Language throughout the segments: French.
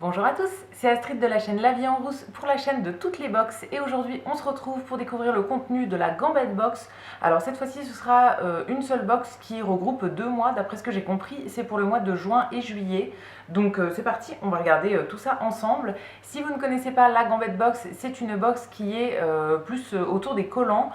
Bonjour à tous, c'est Astrid de la chaîne La Vie en Rousse pour la chaîne de toutes les box et aujourd'hui on se retrouve pour découvrir le contenu de la Gambette Box. Alors cette fois-ci ce sera une seule box qui regroupe 2 mois d'après ce que j'ai compris, c'est pour le mois de juin et juillet. Donc c'est parti, on va regarder tout ça ensemble. Si vous ne connaissez pas la Gambette Box, c'est une box qui est plus autour des collants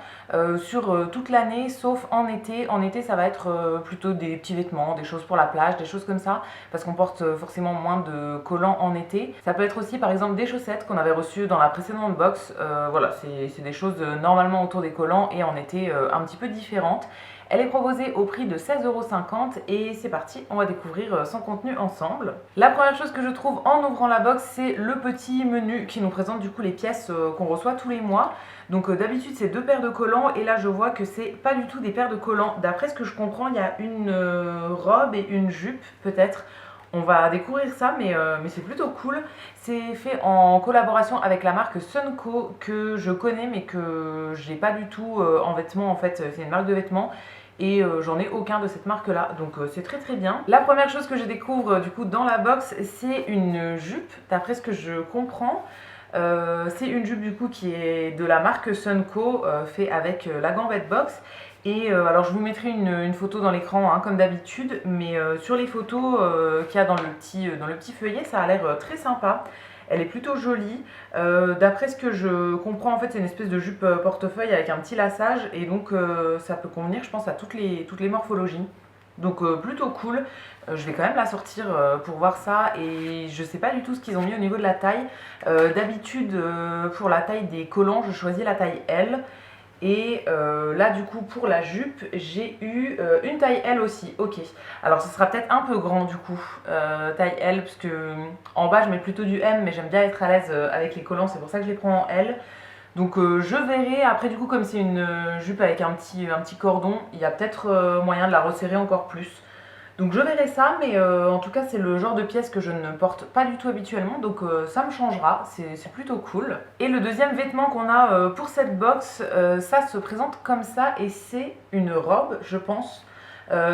sur toute l'année sauf en été. En été ça va être plutôt des petits vêtements, des choses pour la plage, des choses comme ça parce qu'on porte forcément moins de collants en été. Ça peut être aussi par exemple des chaussettes qu'on avait reçues dans la précédente box. Voilà, c'est des choses normalement autour des collants et en été un petit peu différentes. Elle est proposée au prix de 16,50 € et c'est parti, on va découvrir son contenu ensemble. La première chose que je trouve en ouvrant la box, c'est le petit menu qui nous présente du coup les pièces qu'on reçoit tous les mois. Donc d'habitude c'est 2 paires de collants et là je vois que c'est pas du tout des paires de collants. D'après ce que je comprends, il y a une robe et une jupe peut-être. On va découvrir ça, mais c'est plutôt cool. C'est fait en collaboration avec la marque Sunco que je connais mais que j'ai pas du tout en vêtements en fait. C'est une marque de vêtements et j'en ai aucun de cette marque là, donc c'est très très bien. La première chose que je découvre du coup dans la box, c'est une jupe, d'après ce que je comprends. C'est une jupe du coup qui est de la marque Sunco, fait avec la Gambette Box. Et alors je vous mettrai une photo dans l'écran comme d'habitude, mais sur les photos qu'il y a dans le petit feuillet, ça a l'air très sympa. Elle est plutôt jolie. D'après ce que je comprends, en fait, c'est une espèce de jupe portefeuille avec un petit lassage et donc ça peut convenir, je pense, à toutes les morphologies. Donc plutôt cool. Je vais quand même la sortir pour voir ça et je sais pas du tout ce qu'ils ont mis au niveau de la taille. D'habitude, pour la taille des collants, je choisis la taille L. Et là du coup pour la jupe j'ai eu une taille L aussi. Ok, alors ce sera peut-être un peu grand du coup, taille L, parce que en bas je mets plutôt du M mais j'aime bien être à l'aise avec les collants, c'est pour ça que je les prends en L. Donc je verrai, après du coup comme c'est une jupe avec un petit cordon, il y a peut-être moyen de la resserrer encore plus. Donc je verrai ça, mais en tout cas c'est le genre de pièce que je ne porte pas du tout habituellement, donc ça me changera, c'est plutôt cool. Et le deuxième vêtement qu'on a pour cette box, ça se présente comme ça et c'est une robe je pense.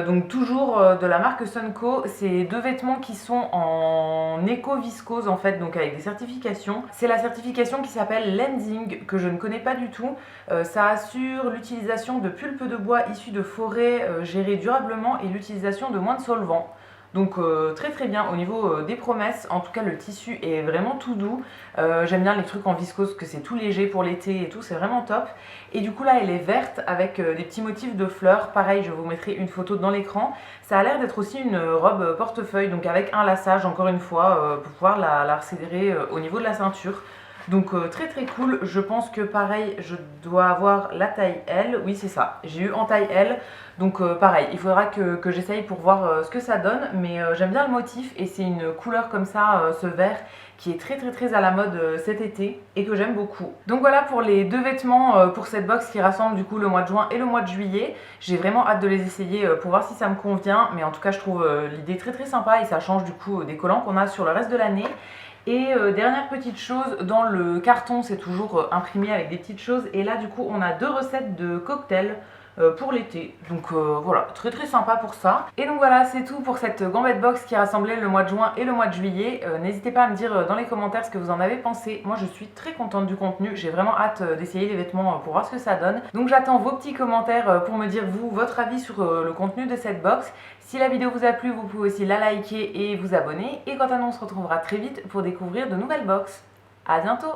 Donc toujours de la marque Sunco, c'est 2 vêtements qui sont en éco-viscose en fait, donc avec des certifications. C'est la certification qui s'appelle Lenzing, que je ne connais pas du tout. Ça assure l'utilisation de pulpe de bois issues de forêts gérées durablement et l'utilisation de moins de solvants. Donc très très bien au niveau des promesses, en tout cas le tissu est vraiment tout doux. J'aime bien les trucs en viscose, que c'est tout léger pour l'été et tout, c'est vraiment top. Et du coup là elle est verte avec des petits motifs de fleurs, pareil je vous mettrai une photo dans l'écran. Ça a l'air d'être aussi une robe portefeuille, donc avec un lassage encore une fois pour pouvoir la resserrer au niveau de la ceinture. Donc très très cool, je pense que pareil je dois avoir la taille L, oui c'est ça, j'ai eu en taille L, donc pareil, il faudra que j'essaye pour voir ce que ça donne, mais j'aime bien le motif et c'est une couleur comme ça, ce vert, qui est très très très à la mode cet été et que j'aime beaucoup. Donc voilà pour les 2 vêtements pour cette box qui rassemble du coup le mois de juin et le mois de juillet. J'ai vraiment hâte de les essayer pour voir si ça me convient, mais en tout cas je trouve l'idée très très sympa et ça change du coup des collants qu'on a sur le reste de l'année. Et dernière petite chose, dans le carton c'est toujours imprimé avec des petites choses et là du coup on a 2 recettes de cocktails pour l'été, donc voilà, très très sympa pour ça. Et donc voilà, c'est tout pour cette Gambette Box qui rassemblait le mois de juin et le mois de juillet. N'hésitez pas à me dire dans les commentaires ce que vous en avez pensé. Moi je suis très contente du contenu, j'ai vraiment hâte d'essayer les vêtements pour voir ce que ça donne. Donc j'attends vos petits commentaires pour me dire vous, votre avis sur le contenu de cette box. Si la vidéo vous a plu, vous pouvez aussi la liker et vous abonner. Et quant à nous, on se retrouvera très vite pour découvrir de nouvelles box. A bientôt!